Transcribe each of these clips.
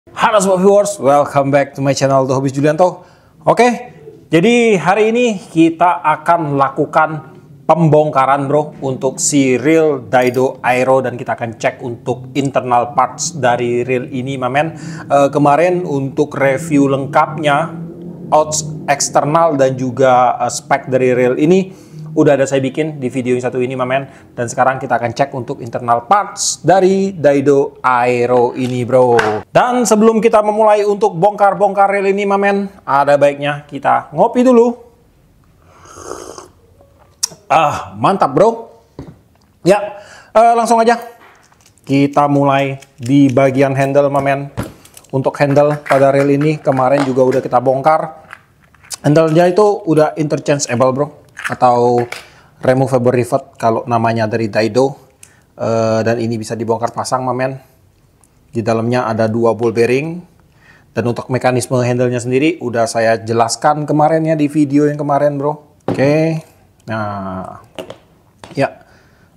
Halo sobat viewers, welcome back to my channel The Hobbies Julianto. Oke, jadi hari ini kita akan lakukan pembongkaran bro untuk si reel Daido Aero, dan kita akan cek untuk internal parts dari reel ini mamen. Kemarin untuk review lengkapnya outs eksternal dan juga spek dari reel ini udah ada saya bikin di video yang satu ini mamen, dan sekarang kita akan cek untuk internal parts dari Daido Aero ini bro. Dan sebelum kita memulai untuk bongkar-bongkar reel ini mamen, ada baiknya kita ngopi dulu. Mantap bro. Ya, langsung aja kita mulai di bagian handle mamen. Untuk handle pada reel ini kemarin juga udah kita bongkar. Handle-nya itu udah interchangeable bro, atau removable rivet kalau namanya dari Daido. Dan ini bisa dibongkar pasang mamen. Di dalamnya ada 2 ball bearing, dan untuk mekanisme handle-nya sendiri udah saya jelaskan kemarin ya di video yang kemarin bro. Oke. Nah, ya.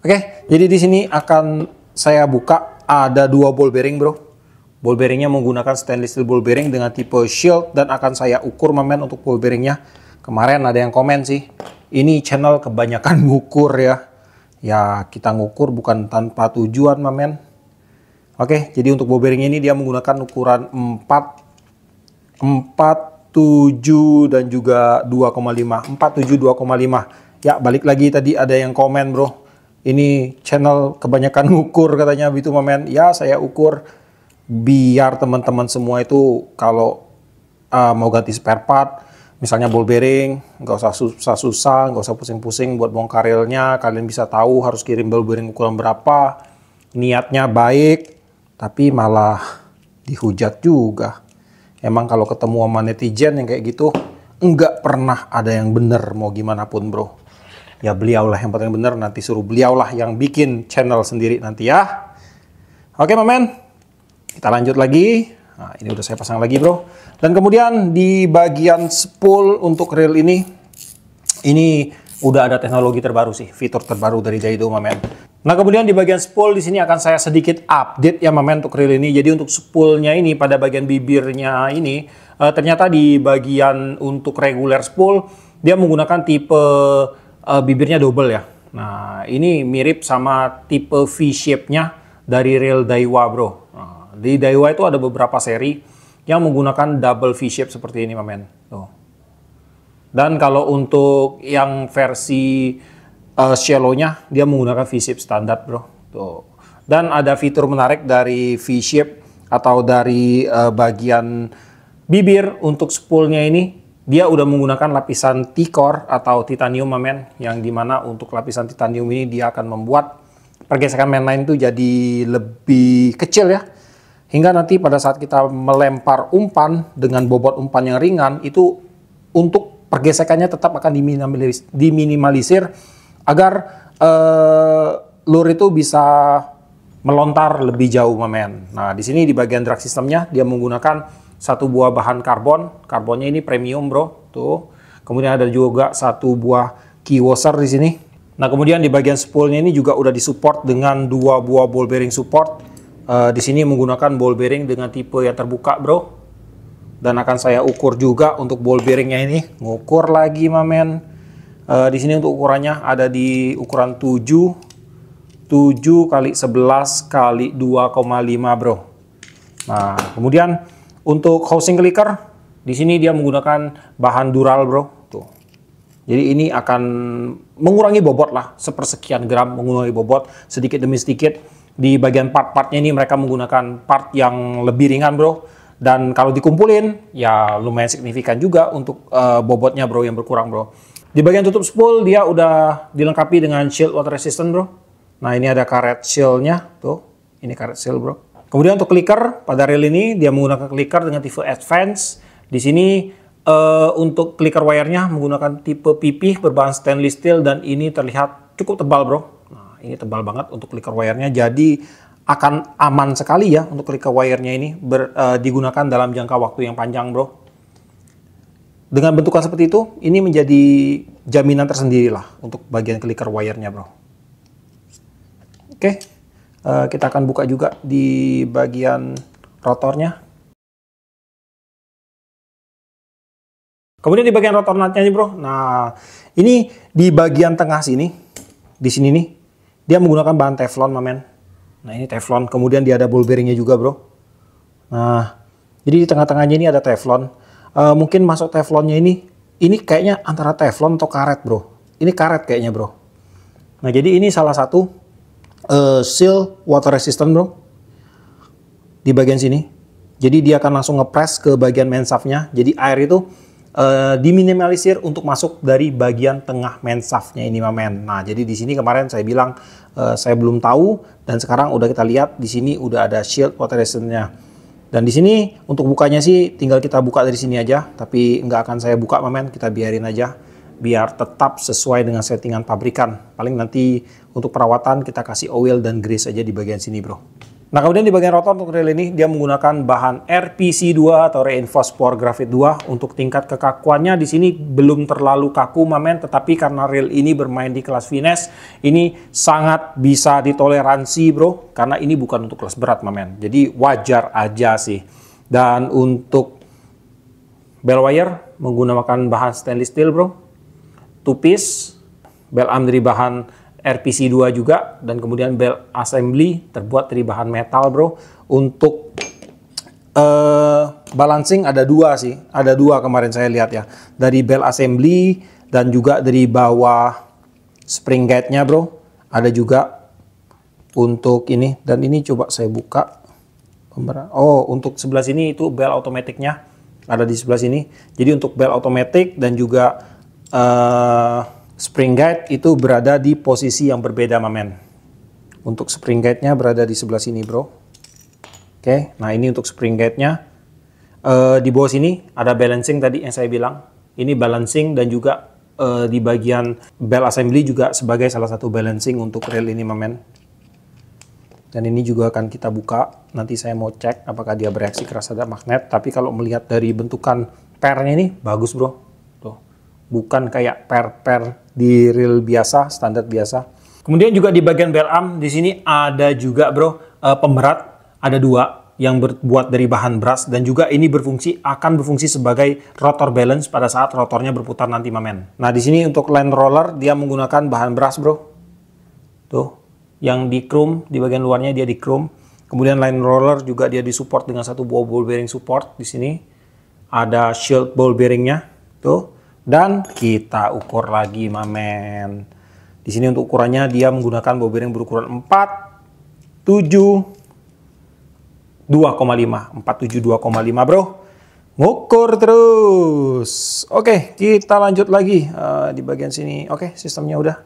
Oke, jadi di sini akan saya buka ada 2 ball bearing bro. Ball bearingnya menggunakan stainless steel ball bearing dengan tipe shield, dan akan saya ukur mamen untuk ball bearingnya. Kemarin ada yang komen sih, ini channel kebanyakan ngukur ya. Ya kita ngukur bukan tanpa tujuan mamen. Oke, jadi untuk ball bearing ini dia menggunakan ukuran 4, 7 dan juga 2,5. 4, 7, 2,5. Ya balik lagi tadi ada yang komen bro, ini channel kebanyakan ngukur katanya gitu mamen. Ya saya ukur biar teman-teman semua itu kalau mau ganti spare part, misalnya ball bearing, nggak usah susah-susah, nggak usah pusing-pusing buat bongkar reelnya. Kalian bisa tahu harus kirim ball bearing ukuran berapa. Niatnya baik, tapi malah dihujat juga. Emang kalau ketemu sama netizen yang kayak gitu, nggak pernah ada yang bener mau gimana pun bro. Ya beliaulah yang paling bener, nanti suruh beliaulah yang bikin channel sendiri nanti ya. Oke mamen. Kita lanjut lagi. Nah, ini udah saya pasang lagi bro. Dan kemudian di bagian spool untuk reel ini udah ada teknologi terbaru sih, fitur terbaru dari Daido mamen. Nah kemudian di bagian spool di sini akan saya sedikit update ya mamen untuk reel ini. Jadi untuk spoolnya ini pada bagian bibirnya ini ternyata di bagian untuk regular spool dia menggunakan tipe bibirnya double ya. Nah ini mirip sama tipe V-shape-nya dari reel Daiwa bro. Di Daiwa itu ada beberapa seri yang menggunakan double V-shape seperti ini mamen. Tuh. Dan kalau untuk yang versi shallow-nya dia menggunakan V-shape standar bro. Tuh. Dan ada fitur menarik dari V-shape atau dari bagian bibir untuk spoolnya ini, dia udah menggunakan lapisan T-core atau titanium mamen, yang dimana untuk lapisan titanium ini dia akan membuat pergesekan mainline itu jadi lebih kecil ya. Hingga nanti pada saat kita melempar umpan dengan bobot umpan yang ringan, itu untuk pergesekannya tetap akan diminimalisir agar lure itu bisa melontar lebih jauh mamen. Nah di sini di bagian drag sistemnya dia menggunakan satu buah bahan karbon. Karbonnya ini premium bro. Tuh. Kemudian ada juga satu buah key washer di sini. Nah kemudian di bagian spoolnya ini juga udah disupport dengan 2 buah ball bearing support. Di sini menggunakan ball bearing dengan tipe yang terbuka bro, dan akan saya ukur juga untuk ball bearingnya ini, ngukur lagi mamen. Di sini untuk ukurannya ada di ukuran 7 kali 11 kali 2,5 bro. Nah kemudian untuk housing clicker di sini dia menggunakan bahan dural bro. Tuh. Jadi ini akan mengurangi bobot lah, sepersekian gram mengurangi bobot sedikit demi sedikit. Di bagian part-partnya ini mereka menggunakan part yang lebih ringan bro, dan kalau dikumpulin ya lumayan signifikan juga untuk bobotnya bro yang berkurang bro. Di bagian tutup spool dia udah dilengkapi dengan shield water resistant bro. Nah ini ada karet shieldnya tuh, ini karet shield bro. Kemudian untuk clicker pada reel ini dia menggunakan clicker dengan tipe advance. Di sini untuk clicker wire-nya menggunakan tipe PP berbahan stainless steel, dan ini terlihat cukup tebal bro. Ini tebal banget untuk clicker wire-nya, jadi akan aman sekali ya untuk clicker wire-nya ini digunakan dalam jangka waktu yang panjang bro. Dengan bentukan seperti itu, ini menjadi jaminan tersendiri lah untuk bagian clicker wire-nya bro. Oke, kita akan buka juga di bagian rotornya. Kemudian di bagian rotor nutnya nih bro. Nah, ini di bagian tengah sini, di sini nih, dia menggunakan bahan teflon, mamen. Nah, ini teflon. Kemudian dia ada ball bearingnya juga, bro. Nah, jadi di tengah-tengahnya ini ada teflon. Mungkin masuk teflonnya ini kayaknya antara teflon atau karet, bro. Ini karet kayaknya, bro. Nah, jadi ini salah satu seal water resistant, bro. Di bagian sini. Jadi dia akan langsung ngepres ke bagian main shaft-nya. Jadi air itu diminimalisir untuk masuk dari bagian tengah main shaft-nya ini, mamen. Nah, jadi di sini kemarin saya bilang saya belum tahu, dan sekarang udah kita lihat di sini udah ada shield water resistant-nya. Dan di sini untuk bukanya sih tinggal kita buka dari sini aja, tapi nggak akan saya buka, mamen. Kita biarin aja biar tetap sesuai dengan settingan pabrikan. Paling nanti untuk perawatan kita kasih oil dan grease aja di bagian sini, bro. Nah, kemudian di bagian rotor untuk reel ini dia menggunakan bahan RPC2 atau Reinforced Power Graphite 2. Untuk tingkat kekakuannya di sini belum terlalu kaku, mamen, tetapi karena reel ini bermain di kelas finesse, ini sangat bisa ditoleransi, bro, karena ini bukan untuk kelas berat, mamen. Jadi wajar aja sih. Dan untuk bell wire menggunakan bahan stainless steel, bro. Two piece, bell arm dari bahan RPC2 juga, dan kemudian bell assembly terbuat dari bahan metal, bro. Untuk balancing ada dua sih, ada dua kemarin saya lihat ya, dari bell assembly dan juga dari bawah spring guide-nya, bro. Ada juga untuk ini, dan ini coba saya buka. Oh, untuk sebelah sini itu bell automatic-nya ada di sebelah sini. Jadi untuk bell automatic dan juga spring guide itu berada di posisi yang berbeda, mamen. Untuk spring guide-nya berada di sebelah sini, bro. Oke, nah ini untuk spring guide-nya. Di bawah sini ada balancing tadi yang saya bilang. Ini balancing, dan juga di bagian bell assembly juga sebagai salah satu balancing untuk reel ini, mamen. Dan ini juga akan kita buka. Nanti saya mau cek apakah dia bereaksi keras terhadap magnet. Tapi kalau melihat dari bentukan pernya ini bagus, bro. Tuh. Bukan kayak per di reel biasa, standar biasa. Kemudian juga di bagian bell arm di sini ada juga, bro, pemberat, ada dua yang berbuat dari bahan brass, dan juga ini akan berfungsi sebagai rotor balance pada saat rotornya berputar nanti, mamen. Nah, di sini untuk line roller dia menggunakan bahan brass, bro. Tuh, yang di chrome, di bagian luarnya dia di chrome. Kemudian line roller juga dia disupport dengan satu buah ball bearing support di sini. Ada shield ball bearingnya, tuh. Dan kita ukur lagi, mamen. Di sini untuk ukurannya dia menggunakan ball bearing berukuran 47,5, bro. Ngukur terus. Oke, kita lanjut lagi di bagian sini. Oke, sistemnya udah.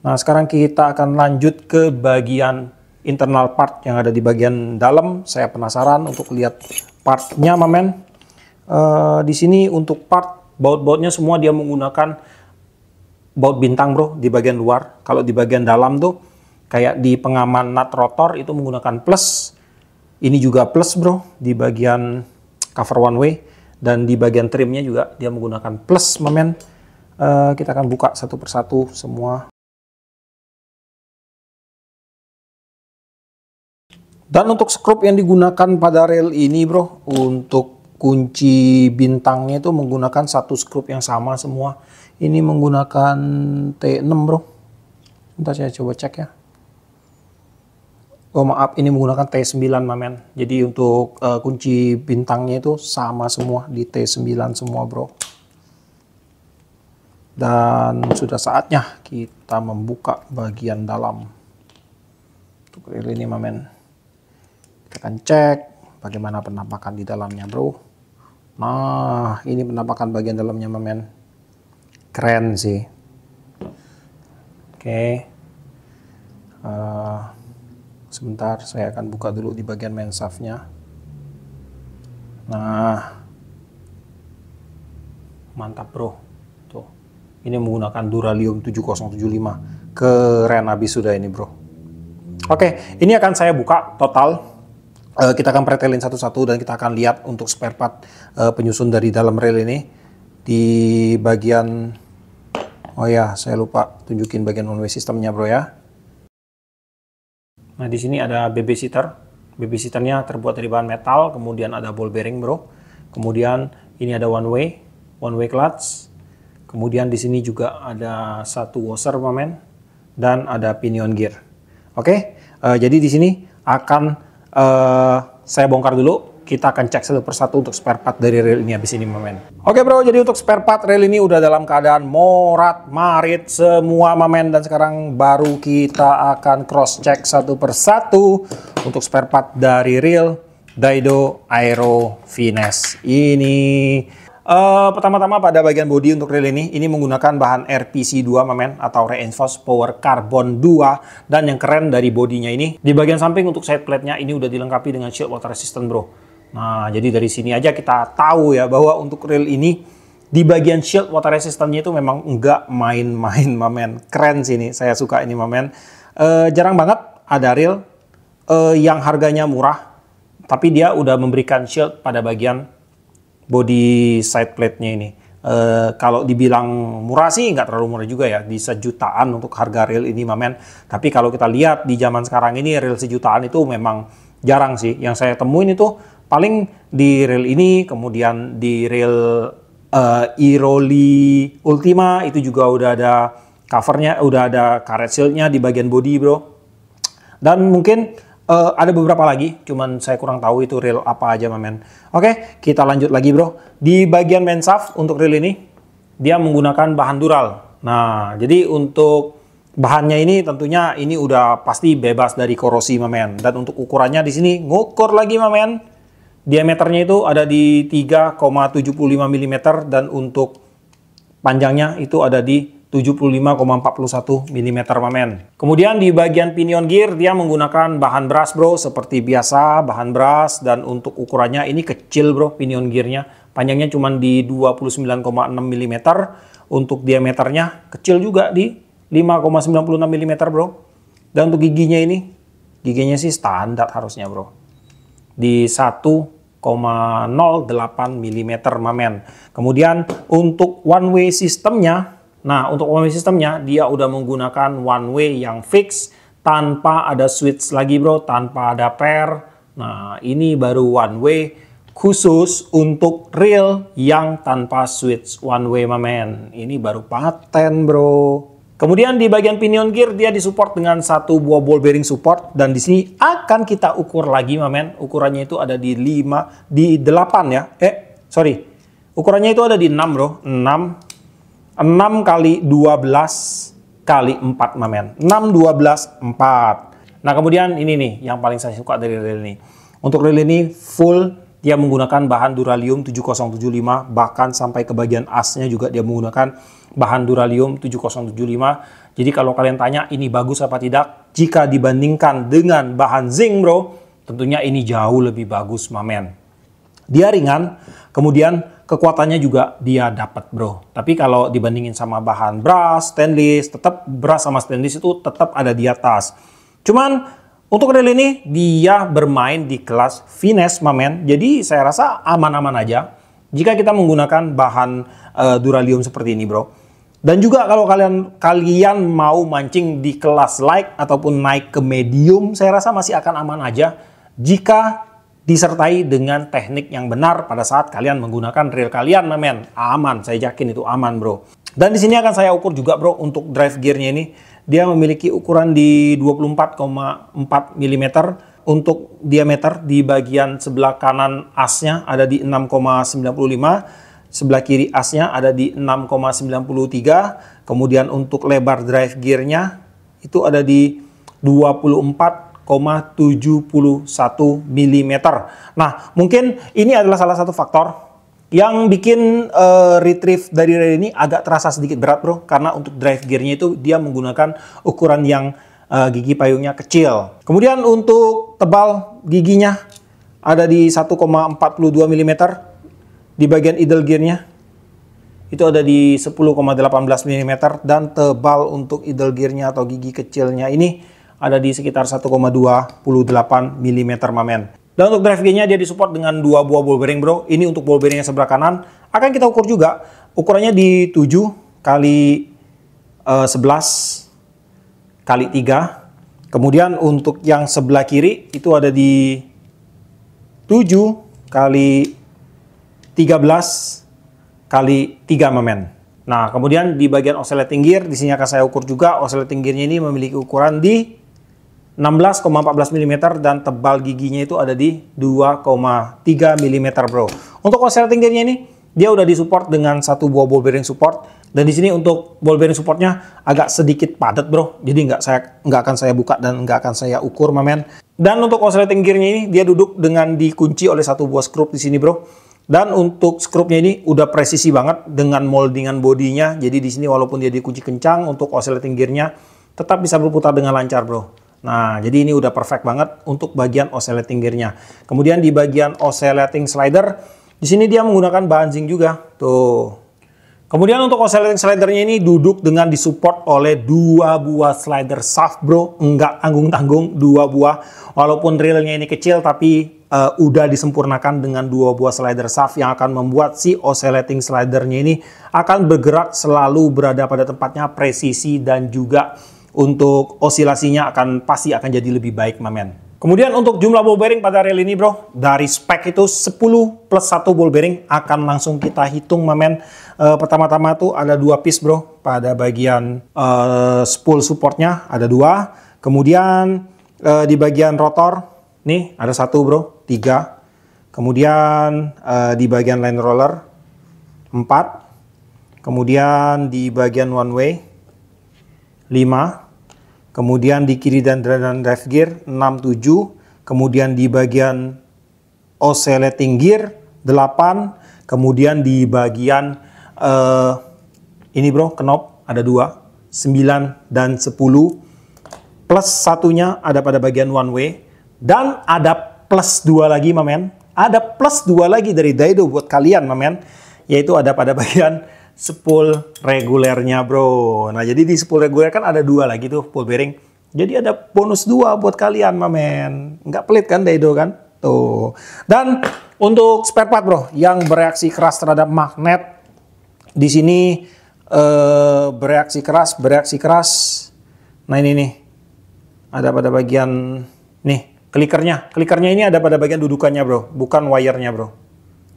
Nah, sekarang kita akan lanjut ke bagian internal part yang ada di bagian dalam. Saya penasaran untuk lihat partnya, mamen. Di sini untuk part baut-bautnya semua dia menggunakan baut bintang, bro, di bagian luar. Kalau di bagian dalam tuh kayak di pengaman nut rotor itu menggunakan plus. Ini juga plus, bro, di bagian cover one way, dan di bagian trimnya juga dia menggunakan plus, mamen. Kita akan buka satu persatu semua. Dan untuk skrup yang digunakan pada reel ini, bro, untuk kunci bintangnya itu menggunakan satu skrup yang sama semua. Ini menggunakan T6, bro. Bentar saya coba cek ya. Oh maaf, ini menggunakan T9, mamen. Jadi untuk kunci bintangnya itu sama semua di T9 semua, bro. Dan sudah saatnya kita membuka bagian dalam untuk reel ini, mamen. Kita akan cek bagaimana penampakan di dalamnya, bro. Nah, ini penampakan bagian dalamnya, mamen. Keren sih. Oke. Sebentar, saya akan buka dulu di bagian main shaft-nya. Nah, mantap, bro. Tuh, ini menggunakan Duralium 7075. Keren abis sudah ini, bro. Oke, ini akan saya buka total. Kita akan pretelin satu-satu, dan kita akan lihat untuk spare part penyusun dari dalam reel ini. Di bagian, oh ya, saya lupa tunjukin bagian one way sistemnya, bro ya. Nah, di sini ada BB seater. BB seaternya terbuat dari bahan metal, kemudian ada ball bearing, bro. Kemudian ini ada one way, one way clutch. Kemudian di sini juga ada satu washer mamen dan ada pinion gear. Oke, jadi di sini akan saya bongkar dulu. Kita akan cek satu persatu untuk spare part dari rail ini habis ini mamen. Oke bro, jadi untuk spare part rail ini udah dalam keadaan morat marit semua mamen, dan sekarang baru kita akan cross check satu persatu untuk spare part dari rail Daido Aero Finesse ini. Pertama-tama pada bagian bodi untuk rail ini menggunakan bahan RPC 2 mamen, atau Reinforced Power Carbon 2. Dan yang keren dari bodinya ini, di bagian samping untuk side plate-nya ini udah dilengkapi dengan shield water resistant bro. Nah, jadi dari sini aja kita tahu ya bahwa untuk rail ini di bagian shield water resistance-nya itu memang nggak main-main mamen. Keren sih ini, saya suka ini mamen. Jarang banget ada rail yang harganya murah, tapi dia udah memberikan shield pada bagian body side plate-nya ini. Kalau dibilang murah sih nggak terlalu murah juga ya, di sejutaan untuk harga rail ini mamen. Tapi kalau kita lihat di zaman sekarang ini rail sejutaan itu memang jarang sih. Yang saya temuin itu paling di rail ini, kemudian di rail E-Rolly Ultima itu juga udah ada covernya, udah ada karet shieldnya di bagian body bro. Dan mungkin ada beberapa lagi, cuman saya kurang tahu itu rail apa aja mamen. Oke, kita lanjut lagi bro. Di bagian main shaft untuk rail ini, dia menggunakan bahan dural. Nah, jadi untuk bahannya ini tentunya ini udah pasti bebas dari korosi mamen. Dan untuk ukurannya di sini ngukur lagi mamen. Diameternya itu ada di 3,75 mm dan untuk panjangnya itu ada di 75,41 mm mamen. Kemudian di bagian pinion gear dia menggunakan bahan brass bro, seperti biasa bahan brass, dan untuk ukurannya ini kecil bro pinion gearnya. Panjangnya cuma di 29,6 mm, untuk diameternya kecil juga di 5,96 mm bro. Dan untuk giginya ini, giginya sih standar harusnya bro, di 1,08 mm mamen. Kemudian untuk one way sistemnya, nah untuk one way sistemnya dia udah menggunakan one way yang fix tanpa ada switch lagi bro, tanpa ada pair. Nah ini baru one way khusus untuk rail yang tanpa switch one way mamen. Ini baru paten bro. Kemudian di bagian pinion gear dia disupport dengan satu buah ball bearing support, dan di sini akan kita ukur lagi mamen. Ukurannya itu ada di 8 ya. Ukurannya itu ada di 6 bro. 6 kali 12 kali 4 mamen. 6 12 4. Nah, kemudian ini nih yang paling saya suka dari rail ini. Untuk rail ini full dia menggunakan bahan Duralium 7075, bahkan sampai ke bagian asnya juga dia menggunakan bahan Duralium 7075. Jadi kalau kalian tanya ini bagus apa tidak, jika dibandingkan dengan bahan zinc bro, tentunya ini jauh lebih bagus mamen. Dia ringan, kemudian kekuatannya juga dia dapat bro. Tapi kalau dibandingin sama bahan brass, stainless, tetap brass sama stainless itu tetap ada di atas. Cuman untuk rail ini dia bermain di kelas finesse mamen, jadi saya rasa aman-aman aja jika kita menggunakan bahan Duralium seperti ini bro. Dan juga kalau kalian mau mancing di kelas light ataupun naik ke medium, saya rasa masih akan aman aja jika disertai dengan teknik yang benar pada saat kalian menggunakan rail kalian mamen. Aman, saya yakin itu aman bro. Dan di sini akan saya ukur juga bro untuk drive gearnya ini. Dia memiliki ukuran di 24,4 mm. Untuk diameter di bagian sebelah kanan asnya ada di 6,95. Sebelah kiri asnya ada di 6,93. Kemudian untuk lebar drive gearnya itu ada di 24,71 mm. Nah, mungkin ini adalah salah satu faktor yang bikin retrieve dari rail ini agak terasa sedikit berat bro, karena untuk drive gearnya itu dia menggunakan ukuran yang gigi payungnya kecil. Kemudian untuk tebal giginya ada di 1,42 mm. Di bagian idle gearnya itu ada di 10,18 mm, dan tebal untuk idle gearnya atau gigi kecilnya ini ada di sekitar 1,28 mm mamen. Dan untuk drive gearnya dia disupport dengan 2 buah ball bearing bro. Ini untuk ball bearing yang sebelah kanan akan kita ukur juga. Ukurannya di 7 kali 11 kali 3. Kemudian untuk yang sebelah kiri itu ada di 7 kali 13 kali 3 mamen. Nah, kemudian di bagian oscillating gear di sini akan saya ukur juga. Oscillating gearnya ini memiliki ukuran di 16,14 mm dan tebal giginya itu ada di 2,3 mm, bro. Untuk oscillating gearnya ini dia udah disupport dengan satu buah ball bearing support, dan di sini untuk ball bearing supportnya agak sedikit padat, bro. Jadi nggak akan saya buka dan nggak akan saya ukur, mamen. Dan untuk oscillating gearnya ini dia duduk dengan dikunci oleh satu buah skrup di sini, bro. Dan untuk skrupnya ini udah presisi banget dengan moldingan bodinya. Jadi di sini walaupun dia dikunci kencang, untuk oscillating gearnya tetap bisa berputar dengan lancar, bro. Nah, jadi ini udah perfect banget untuk bagian oscillating gearnya. Kemudian di bagian oscillating slider, di sini dia menggunakan bahan zinc juga. Tuh. Kemudian untuk oscillating slidernya ini duduk dengan disupport oleh 2 buah slider shaft, bro. Enggak tanggung-tanggung, 2 buah. Walaupun reelnya ini kecil, tapi udah disempurnakan dengan 2 buah slider shaft yang akan membuat si oscillating slidernya ini akan bergerak selalu berada pada tempatnya, presisi, dan juga untuk osilasinya pasti akan jadi lebih baik, mamen. Kemudian untuk jumlah ball bearing pada reel ini, bro, dari spek itu 10 plus 1 ball bearing akan langsung kita hitung, mamen. Pertama-tama tuh ada 2 piece, bro, pada bagian spool supportnya ada 2. Kemudian di bagian rotor nih ada 1, bro, 3. Kemudian di bagian line roller 4. Kemudian di bagian one way 5. Kemudian di kiri dan drive gear 6, 7. Kemudian di bagian oscillating gear 8. Kemudian di bagian ini, bro, knob ada 2, 9 dan 10. Plus satunya ada pada bagian one way. Dan ada plus 2 lagi, mamen. Ada plus 2 lagi dari Daido buat kalian, mamen. Yaitu ada pada bagian spool regulernya, bro. Nah, jadi di spool reguler kan ada 2 lagi tuh ball bearing. Jadi ada bonus 2 buat kalian, mamen. Nggak pelit kan Daido kan? Tuh. Dan untuk spare part, bro, yang bereaksi keras terhadap magnet, di sini bereaksi keras. Nah, ini nih. Ada pada bagian nih, klikernya. Klikernya ini ada pada bagian dudukannya, bro, bukan wire-nya, bro.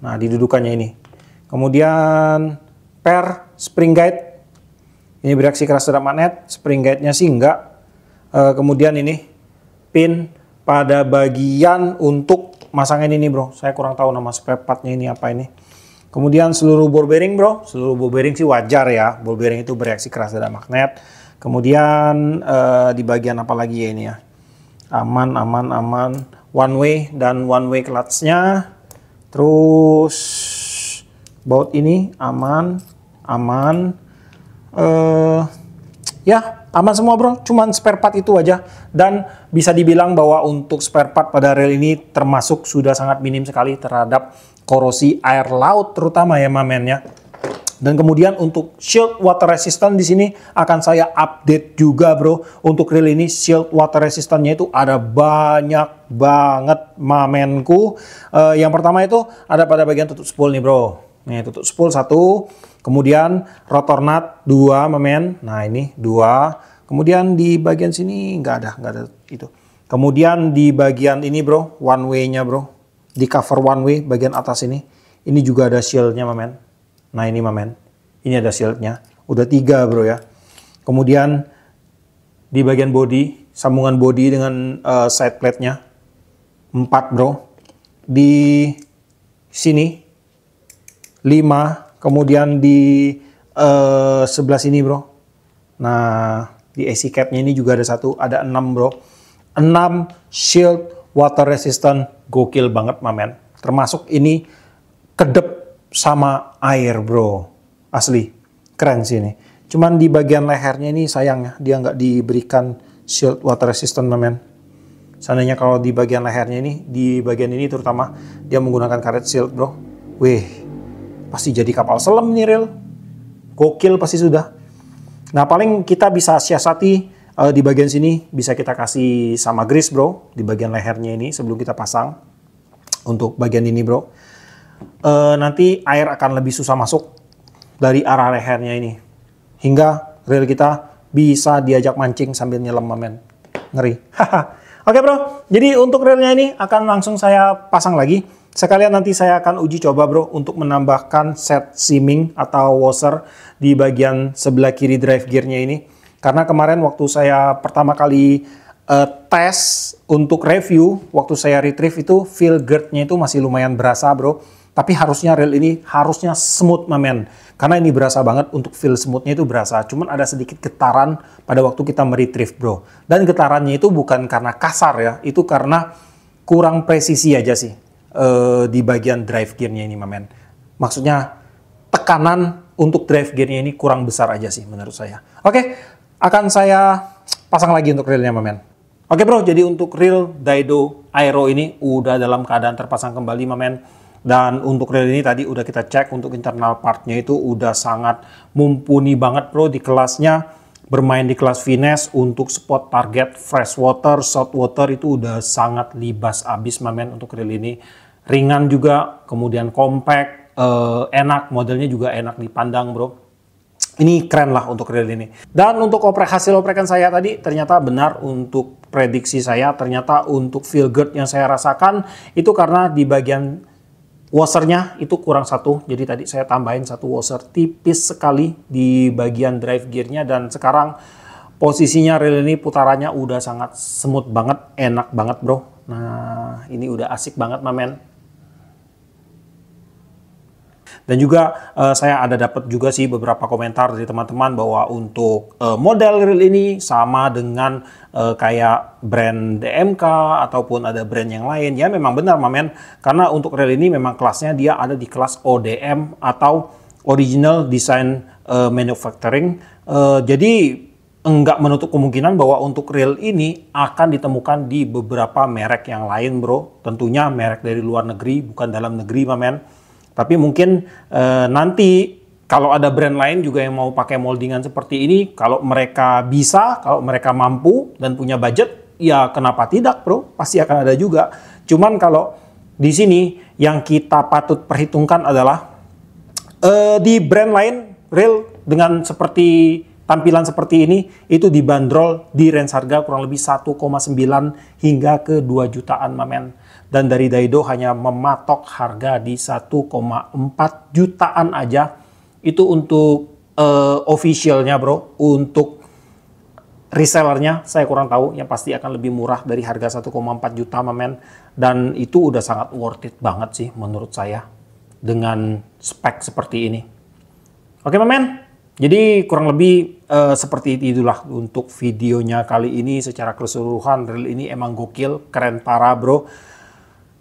Nah, di dudukannya ini. Kemudian spring guide, ini bereaksi keras terhadap magnet, spring guide-nya sih enggak. Kemudian ini pin pada bagian untuk masangin ini, bro. Saya kurang tahu nama spare part-nya ini apa ini. Kemudian seluruh ball bearing, bro. Seluruh ball bearing sih wajar ya. Ball bearing itu bereaksi keras terhadap magnet. Kemudian di bagian apa lagi ya ini ya. Aman. One way dan one way clutch-nya. Terus baut ini aman. Ya, aman semua, bro. Cuman spare part itu aja. Dan bisa dibilang bahwa untuk spare part pada reel ini termasuk sudah sangat minim sekali terhadap korosi air laut terutama ya, mamen ya. Dan kemudian untuk shield water resistant di sini akan saya update juga, bro. Untuk reel ini shield water resistantnya itu ada banyak banget, mamenku. Yang pertama itu ada pada bagian tutup spool nih, bro. Nih, tutup spool 1. Kemudian rotor nut 2, mamen. Nah, ini 2. Kemudian di bagian sini nggak ada itu. Kemudian di bagian ini, bro, one way-nya, bro. Di cover one way bagian atas ini juga ada shieldnya, mamen. Nah, ini, mamen. Ini ada shieldnya. Udah 3, bro ya. Kemudian di bagian body, sambungan body dengan side plate-nya 4, bro. Di sini 5. Kemudian di sebelah sini, bro. Nah, di AC cap-nya ini juga ada 1. Ada 6, bro. 6 shield water resistant. Gokil banget, mamen. Termasuk ini kedep sama air, bro. Asli. Keren sih ini. Cuman di bagian lehernya ini sayang ya. Dia nggak diberikan shield water resistant, mamen. Seandainya kalau di bagian lehernya ini, di bagian ini terutama, dia menggunakan karet shield, bro. Wih. Pasti jadi kapal selam nih, reel. Gokil pasti sudah. Nah, paling kita bisa siasati di bagian sini. Bisa kita kasih sama grease, bro. Di bagian lehernya ini sebelum kita pasang. Untuk bagian ini, bro. Nanti air akan lebih susah masuk dari arah lehernya ini. Hingga reel kita bisa diajak mancing sambil nyelam, mamen. Ngeri. Oke, bro. Jadi untuk reelnya ini akan langsung saya pasang lagi. Sekalian nanti saya akan uji coba bro untuk menambahkan set seaming atau washer di bagian sebelah kiri drive gearnya ini. Karena kemarin waktu saya pertama kali tes untuk review, waktu saya retrieve itu feel guard-nya itu masih lumayan berasa bro. Tapi harusnya reel ini harusnya smooth mamen. Karena ini berasa banget, untuk feel smoothnya itu berasa. Cuman ada sedikit getaran pada waktu kita meretrieve bro. Dan getarannya itu bukan karena kasar ya, itu karena kurang presisi aja sih di bagian drive gearnya ini mamen. Maksudnya tekanan untuk drive gearnya ini kurang besar aja sih menurut saya. Oke, akan saya pasang lagi untuk reelnya mamen. Oke bro, jadi untuk reel Daido Aero ini udah dalam keadaan terpasang kembali mamen. Dan untuk reel ini tadi udah kita cek untuk internal partnya itu udah sangat mumpuni banget bro di kelasnya. Bermain di kelas finesse untuk spot target fresh water, salt water itu udah sangat libas abis mamen untuk reel ini. Ringan juga, kemudian compact, enak, modelnya juga enak dipandang bro. Ini keren lah untuk reel ini. Dan untuk hasil oprekan saya tadi ternyata benar untuk prediksi saya. Ternyata untuk feel good yang saya rasakan itu karena di bagian washernya itu kurang satu, jadi tadi saya tambahin satu washer tipis sekali di bagian drive gearnya. Dan sekarang posisinya reel ini putarannya udah sangat smooth banget, enak banget bro. Nah ini udah asik banget mamen. Dan juga saya ada dapat juga sih beberapa komentar dari teman-teman bahwa untuk model reel ini sama dengan kayak brand DMK ataupun ada brand yang lain. Ya memang benar mamen, karena untuk reel ini memang kelasnya dia ada di kelas ODM atau Original Design Manufacturing. Jadi enggak menutup kemungkinan bahwa untuk reel ini akan ditemukan di beberapa merek yang lain bro. Tentunya merek dari luar negeri, bukan dalam negeri mamen. Tapi mungkin nanti kalau ada brand lain juga yang mau pakai moldingan seperti ini, kalau mereka bisa, kalau mereka mampu dan punya budget, ya kenapa tidak bro? Pasti akan ada juga. Cuman kalau di sini yang kita patut perhitungkan adalah di brand lain, reel dengan seperti tampilan seperti ini, itu dibanderol di range harga kurang lebih 1,9 hingga ke 2 jutaan mamen. Dan dari Daido hanya mematok harga di 1,4 jutaan aja. Itu untuk officialnya bro. Untuk resellernya saya kurang tahu, yang pasti akan lebih murah dari harga 1,4 juta mamen. Dan itu udah sangat worth it banget sih menurut saya dengan spek seperti ini. Oke mamen, jadi kurang lebih seperti itulah untuk videonya kali ini. Secara keseluruhan reel ini emang gokil, keren parah bro.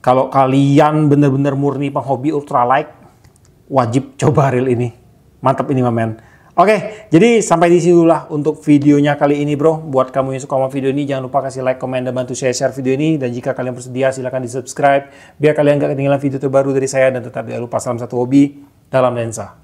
Kalau kalian bener-bener murni penghobi ultralight, wajib coba reel ini. Mantap ini mamen. Oke, jadi sampai di sini lah untuk videonya kali ini bro. Buat kamu yang suka sama video ini, jangan lupa kasih like, komen, dan bantu share video ini. Dan jika kalian bersedia, silahkan di subscribe. Biar kalian gak ketinggalan video terbaru dari saya. Dan tetap jangan lupa salam satu hobi dalam lensa.